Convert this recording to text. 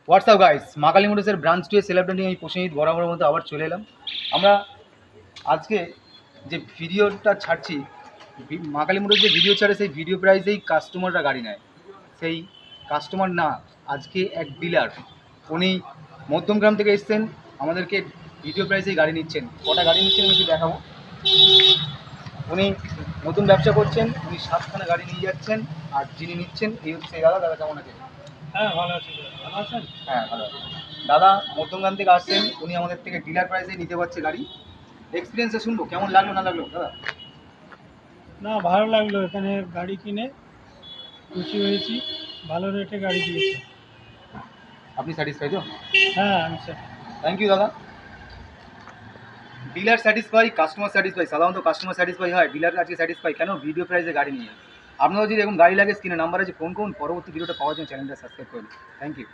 WhatsApp guys, মা Kali মোটরসের branch 2 এর celebrating এই প্রসেনজিৎ বরাবরের মতো আবার চলে এলাম। আমরা আজকে যে ভিডিওটা ছাড়ছি, মা কালী মোটরস যে ভিডিও ছাড়ে সেই ভিডিও প্রাইসেই কাস্টমাররা গাড়ি নেয়। সেই কাস্টমার না, আজকে এক ডিলার, উনি মধ্যমগ্রাম থেকে এসছেন, আমাদেরকে ভিডিও প্রাইসেই গাড়ি নিচ্ছেন। কটা গাড়ি নিচ্ছেন আমি একটু দেখাবো। উনি নতুন ব্যবসা করছেন, উনি 7খানা গাড়ি নিয়ে যাচ্ছেন, আর যিনি নিচ্ছেন এই হচ্ছে সেই দাদা। দাদা কেমন আছেন? হ্যাঁ, ভালো আছি। ভালো আছেন? হ্যাঁ, ভালো আছে। দাদা মধ্যমগ্রাম থেকে আসছেন, উনি আমাদের থেকে ডিলার প্রাইসে নিতে পারছে গাড়ি। এক্সপিরিয়েন্সে শুনবো কেমন লাগলো না লাগলো দাদা। না, ভালো লাগলো। এখানে গাড়ি কিনে খুশি হয়েছি। ভালো রেটে গাড়ি দিয়েছে। আপনি স্যাটিসফাই তো? হ্যাঁ, আমি স্যার। থ্যাংক ইউ দাদা। Dealer satisfy, customer satisfy. সাধারণত কাস্টমার স্যাটিসফাই হয়, ডিলার আজকে স্যাটিসফাই কেন? ভিডিও প্রাইসে গাড়ি নিয়ে। আপনারাও যদি এরকম গাড়ি লাগে, স্ক্রিনে নাম্বার আছে, ফোন করুন। পরবর্তী ভিডিওটা পাওয়ার জন্য চ্যানেলটা সাবস্ক্রাইব করুন। Thank you.